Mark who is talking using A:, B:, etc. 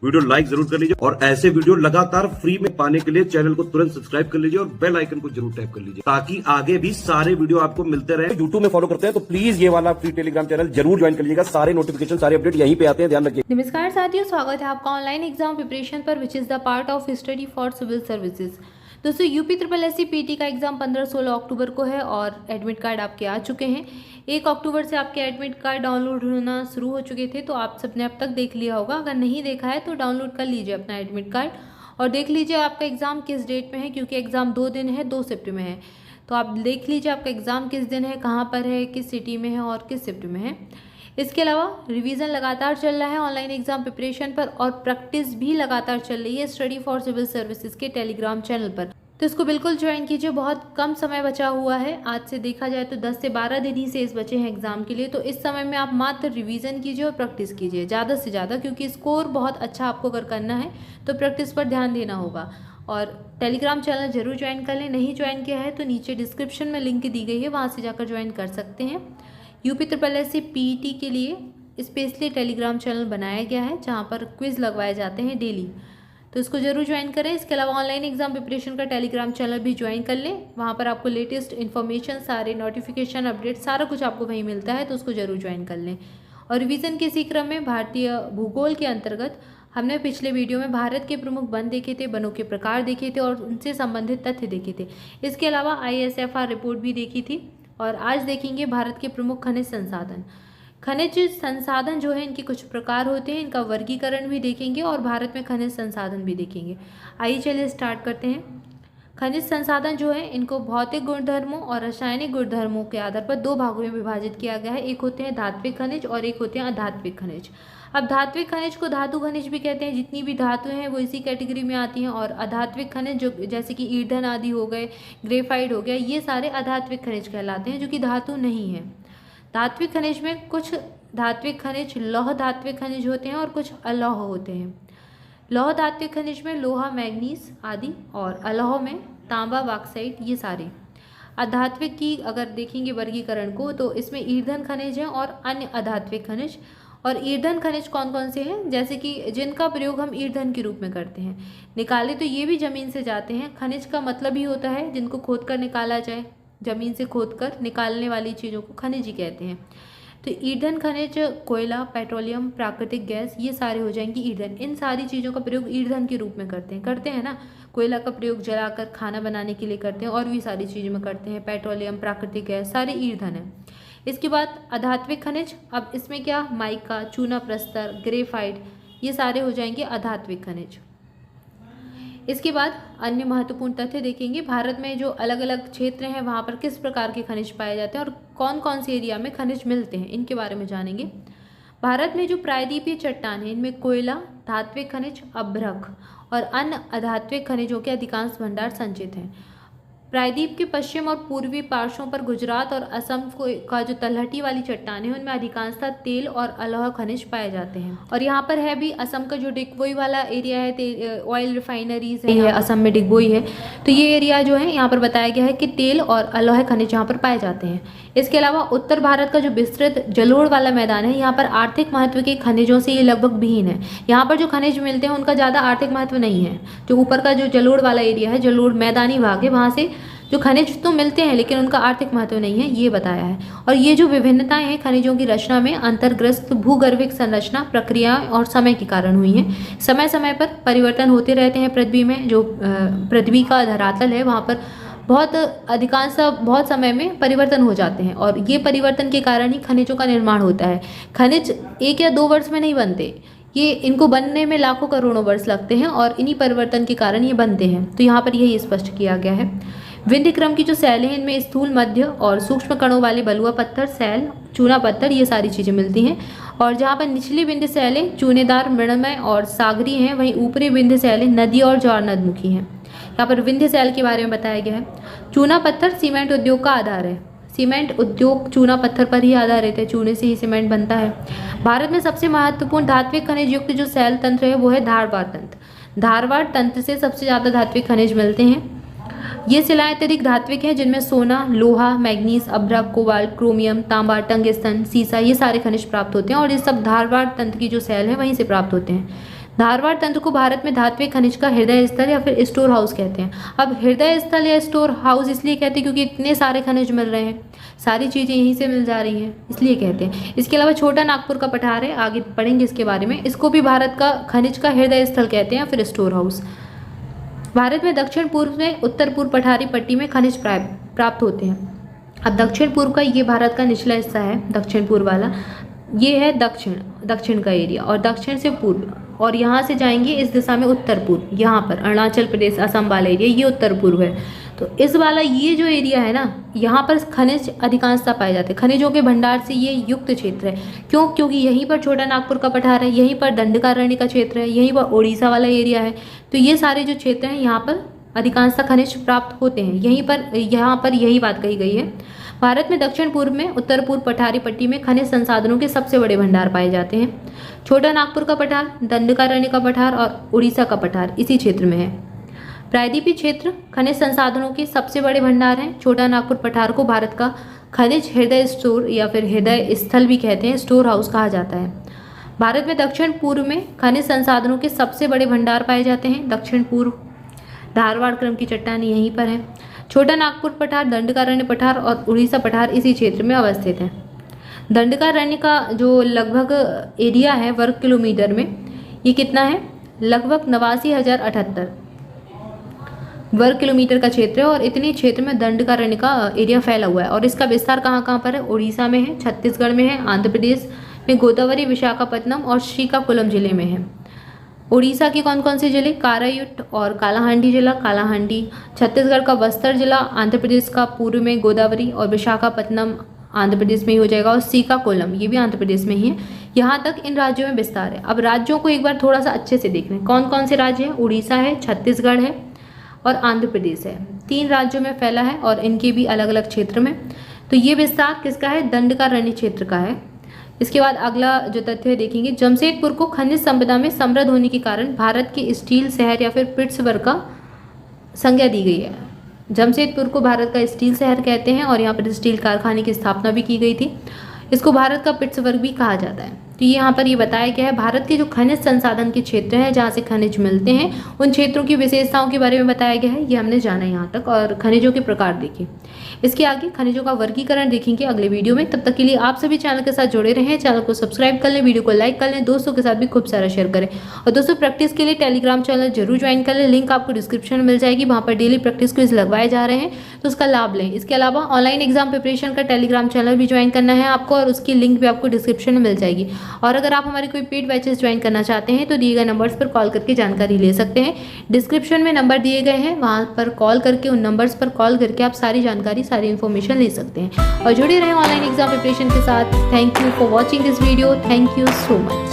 A: Video like जरूर कर लीजिए और ऐसे वीडियो लगातार फ्री में पाने के लिए चैनल को तुरंत सब्सक्राइब कर लीजिए और बेल आइकन को जरूर टैप कर लीजिए ताकि आगे भी सारे वीडियो आपको मिलते रहे। यूट्यूब में फॉलो करते हैं तो प्लीज ये वाला फ्री टेलीग्राम चैनल जरूर ज्वाइन कर लीजिएगा। सारे नोटिफिकेशन सारे अपडेट यहीं पे आते हैं, ध्यान रखिए।
B: नमस्कार साथियों, स्वागत है आपका ऑनलाइन एग्जाम प्रिपरेशन पर which is the part of study for civil services. दोस्तों UP triple S C PT का एग्जाम 15-16 अक्टूबर को है और एडमिट कार्ड आपके आ चुके हैं। 1 अक्टूबर से आपके एडमिट कार्ड डाउनलोड होना शुरू हो चुके थे, तो आप सबने अब तक देख लिया होगा। अगर नहीं देखा है तो डाउनलोड कर लीजिए अपना एडमिट कार्ड और देख लीजिए आपका एग्ज़ाम किस डेट में है, क्योंकि एग्ज़ाम 2 दिन है, 2 शिफ्ट में है। तो आप देख लीजिए आपका एग्ज़ाम किस दिन है, कहाँ पर है, किस सिटी में है और किस शिफ्ट में है। इसके अलावा रिवीजन लगातार चल रहा है ऑनलाइन एग्जाम प्रिपरेशन पर और प्रैक्टिस भी लगातार चल रही है स्टडी फॉर सिविल सर्विसेज के टेलीग्राम चैनल पर, तो इसको बिल्कुल ज्वाइन कीजिए। बहुत कम समय बचा हुआ है, आज से देखा जाए तो 10 से 12 दिन ही शेष बचे हैं एग्जाम के लिए। तो इस समय में आप मात्र रिवीजन कीजिए और प्रैक्टिस कीजिए ज़्यादा से ज़्यादा, क्योंकि स्कोर बहुत अच्छा आपको अगर करना है तो प्रैक्टिस पर ध्यान देना होगा। और टेलीग्राम चैनल जरूर ज्वाइन कर लें, नहीं ज्वाइन किया है तो नीचे डिस्क्रिप्शन में लिंक दी गई है, वहाँ से जाकर ज्वाइन कर सकते हैं। UP triple S C PET के लिए स्पेशली टेलीग्राम चैनल बनाया गया है जहाँ पर क्विज़ लगवाए जाते हैं डेली, तो इसको जरूर ज्वाइन करें। इसके अलावा ऑनलाइन एग्जाम प्रिपरेशन का टेलीग्राम चैनल भी ज्वाइन कर लें, वहाँ पर आपको लेटेस्ट इन्फॉर्मेशन, सारे नोटिफिकेशन, अपडेट सारा कुछ आपको वहीं मिलता है, तो उसको जरूर ज्वाइन कर लें। और रिवीजन के इसी क्रम में भारतीय भूगोल के अंतर्गत हमने पिछले वीडियो में भारत के प्रमुख वन देखे थे, वनों के प्रकार देखे थे और उनसे संबंधित तथ्य देखे थे। इसके अलावा ISFR रिपोर्ट भी देखी थी और आज देखेंगे भारत के प्रमुख खनिज संसाधन। खनिज संसाधन जो है इनके कुछ प्रकार होते हैं, इनका वर्गीकरण भी देखेंगे और भारत में खनिज संसाधन भी देखेंगे। आइए चलिए स्टार्ट करते हैं। खनिज संसाधन जो है इनको भौतिक गुणधर्मों और रासायनिक गुणधर्मों के आधार पर 2 भागों में विभाजित किया गया है। एक होते हैं धात्विक खनिज और एक होते हैं अधात्विक खनिज। अब धात्विक खनिज को धातु खनिज भी कहते हैं, जितनी भी धातुएं हैं वो इसी कैटेगरी में आती हैं। और अधात्विक खनिज जो जैसे कि ईंधन आदि हो गए, ग्रेफाइट हो गया, ये सारे अधात्विक खनिज कहलाते हैं जो कि धातु नहीं है। धात्विक खनिज में कुछ धात्विक खनिज लौह धात्विक खनिज होते हैं और कुछ अलौह होते हैं। लौह धात्विक खनिज में लोहा, मैग्नीज आदि और अलौह में तांबा, बॉक्साइट, ये सारे। अधात्विक की अगर देखेंगे वर्गीकरण को तो इसमें ईंधन खनिज है और अन्य अधात्विक खनिज। और ईंधन खनिज कौन कौन से हैं, जैसे कि जिनका प्रयोग हम ईंधन के रूप में करते हैं। निकाले तो ये भी जमीन से जाते हैं। खनिज का मतलब ही होता है जिनको खोद कर निकाला जाए, जमीन से खोदकर निकालने वाली चीज़ों को खनिज ही कहते हैं। तो ईंधन खनिज कोयला, पेट्रोलियम, प्राकृतिक गैस, ये सारे हो जाएंगे ईंधन। इन सारी चीज़ों का प्रयोग ईंधन के रूप में करते हैं ना। कोयला का प्रयोग जलाकर खाना बनाने के लिए करते हैं और भी सारी चीज़ों में करते हैं। पेट्रोलियम, प्राकृतिक गैस, सारे ईंधन है। इसके बाद अधात्विक खनिज, अब इसमें क्या, माइका, चूना प्रस्तर, ग्रेफाइट, ये सारे हो जाएंगे अधात्विक खनिज। इसके बाद अन्य महत्वपूर्ण तथ्य देखेंगे। भारत में जो अलग अलग क्षेत्र हैं वहाँ पर किस प्रकार के खनिज पाए जाते हैं और कौन कौन से एरिया में खनिज मिलते हैं, इनके बारे में जानेंगे। भारत में जो प्रायद्वीपीय चट्टान है इनमें कोयला, धात्विक खनिज, अभ्रक और अन्य अधात्विक खनिजों के अधिकांश भंडार संचित हैं। प्रायद्वीप के पश्चिम और पूर्वी पार्श्वों पर गुजरात और असम का जो तलहटी वाली चट्टान है उनमें अधिकांशतः तेल और अलौह खनिज पाए जाते हैं। और यहाँ पर है भी असम का जो डिगबोई वाला एरिया है, ऑयल रिफाइनरीज है असम में, डिगबोई है, तो ये एरिया जो है यहाँ पर बताया गया है कि तेल और अलौह खनिज यहाँ पर पाए जाते हैं। इसके अलावा उत्तर भारत का जो विस्तृत जलोढ़ वाला मैदान है, यहाँ पर आर्थिक महत्व के खनिजों से ये लगभग विहीन है। यहाँ पर जो खनिज मिलते हैं उनका ज़्यादा आर्थिक महत्व नहीं है। जो ऊपर का जो जलोढ़ वाला एरिया है, जलोढ़ मैदानी भाग है, वहाँ से जो खनिज तो मिलते हैं लेकिन उनका आर्थिक महत्व नहीं है, ये बताया है। और ये जो विभिन्नताएं हैं खनिजों की रचना में, अंतर्ग्रस्त भूगर्भिक संरचना, प्रक्रियाएं और समय के कारण हुई हैं। समय समय पर परिवर्तन होते रहते हैं पृथ्वी में। जो पृथ्वी का धरातल है वहाँ पर बहुत समय में परिवर्तन हो जाते हैं और ये परिवर्तन के कारण ही खनिजों का निर्माण होता है। खनिज 1 या 2 वर्ष में नहीं बनते, ये इनको बनने में लाखों करोड़ों वर्ष लगते हैं और इन्हीं परिवर्तन के कारण ये बनते हैं। तो यहाँ पर यही स्पष्ट किया गया है। विंध्य क्रम की जो शैलें हैं इनमें स्थूल, मध्य और सूक्ष्म कणों वाले बलुआ पत्थर, सैल, चूना पत्थर, ये सारी चीज़ें मिलती हैं। और जहाँ पर निचली विंध्य शैलें चूनेदार, मृणमय और सागरी हैं, वहीं ऊपरी विंध्य शैलें नदी और ज्वारनदमुखी हैं। यहाँ पर विंध्य शैल के बारे में बताया गया है। चूना पत्थर सीमेंट उद्योग का आधार है। सीमेंट उद्योग चूना पत्थर पर ही आधारित है, चूने से ही सीमेंट बनता है। भारत में सबसे महत्वपूर्ण धात्विक खनिज युक्त जो शैल तंत्र है वो है धारवाड़ तंत्र। धारवाड़ तंत्र से सबसे ज़्यादा धात्विक खनिज मिलते हैं। ये शिलाएं अत्यधिक धात्विक हैं जिनमें सोना, लोहा, मैग्नीज, अभ्रक, कोबाल्ट, क्रोमियम, तांबा, टंगस्टन, सीसा, ये सारे खनिज प्राप्त होते हैं और ये सब धारवाड़ तंत्र की जो शैल है वहीं से प्राप्त होते हैं। धारवाड़ तंत्र को भारत में धात्विक खनिज का हृदय स्थल या फिर स्टोर हाउस कहते हैं। अब हृदय स्थल या स्टोर हाउस इसलिए कहते हैं क्योंकि इतने सारे खनिज मिल रहे हैं, सारी चीज़ें यहीं से मिल जा रही हैं, इसलिए कहते हैं। इसके अलावा छोटा नागपुर का पठार है, आगे पढ़ेंगे इसके बारे में, इसको भी भारत का खनिज का हृदय स्थल कहते हैं या फिर स्टोर हाउस। भारत में दक्षिण पूर्व में उत्तर पूर्व पठारी पट्टी में खनिज प्राप्त होते हैं। अब दक्षिण पूर्व का ये भारत का निचला हिस्सा है, दक्षिण पूर्व वाला ये है दक्षिण का एरिया, और दक्षिण से पूर्व, और यहाँ से जाएंगे इस दिशा में उत्तर पूर्व, यहाँ पर अरुणाचल प्रदेश असम वाला एरिया ये उत्तर पूर्व है। तो इस वाला ये जो एरिया है ना, यहाँ पर खनिज अधिकांशता पाए जाते हैं, खनिजों के भंडार से ये युक्त क्षेत्र है। क्यों? क्योंकि यहीं पर छोटा नागपुर का पठार है, यहीं पर दंडकारण्य का क्षेत्र है, यहीं पर उड़ीसा वाला एरिया है। तो ये सारे जो क्षेत्र हैं यहाँ पर अधिकांशतः खनिज प्राप्त होते हैं, यहाँ पर यही बात कही गई है। भारत में दक्षिण पूर्व में उत्तर पूर्व पठारी पट्टी में खनिज संसाधनों के सबसे बड़े भंडार पाए जाते हैं। छोटा नागपुर का पठार, दंडकारण्य का पठार और उड़ीसा का पठार इसी क्षेत्र में है। प्रायद्वीपीय क्षेत्र खनिज संसाधनों के सबसे बड़े भंडार हैं। छोटा नागपुर पठार को भारत का खनिज हृदय स्टोर या फिर हृदय स्थल भी कहते हैं, स्टोर हाउस कहा जाता है। भारत में दक्षिण पूर्व में खनिज संसाधनों के सबसे बड़े भंडार पाए जाते हैं। दक्षिण पूर्व धारवाड़ क्रम की चट्टान यहीं पर है। छोटा नागपुर पठार, दंडकारण्य पठार और उड़ीसा पठार इसी क्षेत्र में अवस्थित है। दंडकारण्य का जो लगभग एरिया है वर्ग किलोमीटर में, ये कितना है? लगभग 89,078 वर्ग किलोमीटर का क्षेत्र है, और इतने क्षेत्र में दंडकारण्य का एरिया फैला हुआ है। और इसका विस्तार कहाँ कहाँ पर है? उड़ीसा में है, छत्तीसगढ़ में है, आंध्र प्रदेश में गोदावरी, विशाखापट्टनम और श्रीकाकुलम जिले में है। उड़ीसा के कौन कौन से जिले? कारायुट और कालाहांडी जिला, कालाहांडी। छत्तीसगढ़ का बस्तर जिला, आंध्र प्रदेश का पूर्व में गोदावरी और विशाखापट्टनम आंध्र प्रदेश में ही हो जाएगा, और श्रीकाकुलम ये भी आंध्र प्रदेश में ही है। यहाँ तक इन राज्यों में विस्तार है। अब राज्यों को एक बार थोड़ा सा अच्छे से देख लें, कौन कौन से राज्य हैं? उड़ीसा है, छत्तीसगढ़ है और आंध्र प्रदेश है। 3 राज्यों में फैला है और इनके भी अलग अलग क्षेत्र में। तो ये विस्तार किसका है? दंडकारण्य क्षेत्र का है। इसके बाद अगला जो तथ्य देखेंगे, जमशेदपुर को खनिज संपदा में समृद्ध होने के कारण भारत के स्टील शहर या फिर पिट्सबर्ग का संज्ञा दी गई है। जमशेदपुर को भारत का स्टील शहर कहते हैं और यहाँ पर स्टील कारखाने की स्थापना भी की गई थी। इसको भारत का पिट्सबर्ग भी कहा जाता है। तो यहाँ पर ये बताया गया है भारत के जो खनिज संसाधन के क्षेत्र हैं जहाँ से खनिज मिलते हैं, उन क्षेत्रों की विशेषताओं के बारे में बताया गया है। ये हमने जाना यहाँ तक, और खनिजों के प्रकार देखे। इसके आगे खनिजों का वर्गीकरण देखेंगे अगले वीडियो में। तब तक के लिए आप सभी चैनल के साथ जुड़े रहें, चैनल को सब्सक्राइब कर लें, वीडियो को लाइक कर लें, दोस्तों के साथ भी खूब सारा शेयर करें। और दोस्तों प्रैक्टिस के लिए टेलीग्राम चैनल जरूर ज्वाइन कर लें, लिंक आपको डिस्क्रिप्शन में मिल जाएगी। वहाँ पर डेली प्रैक्टिस क्विज लगवाए जा रहे हैं, तो उसका लाभ लें। इसके अलावा ऑनलाइन एग्जाम प्रिपरेशन का टेलीग्राम चैनल भी ज्वाइन करना है आपको, और उसकी लिंक भी आपको डिस्क्रिप्शन में मिल जाएगी। और अगर आप हमारे कोई पेड बैचेस ज्वाइन करना चाहते हैं तो दिए गए नंबर्स पर कॉल करके जानकारी ले सकते हैं। डिस्क्रिप्शन में नंबर दिए गए हैं, वहाँ पर कॉल करके, उन नंबर्स पर कॉल करके आप सारी जानकारी, सारी इन्फॉर्मेशन ले सकते हैं। और जुड़े रहें ऑनलाइन एग्जाम प्रिपरेशन के साथ। Thank you for watching this video. Thank you so much.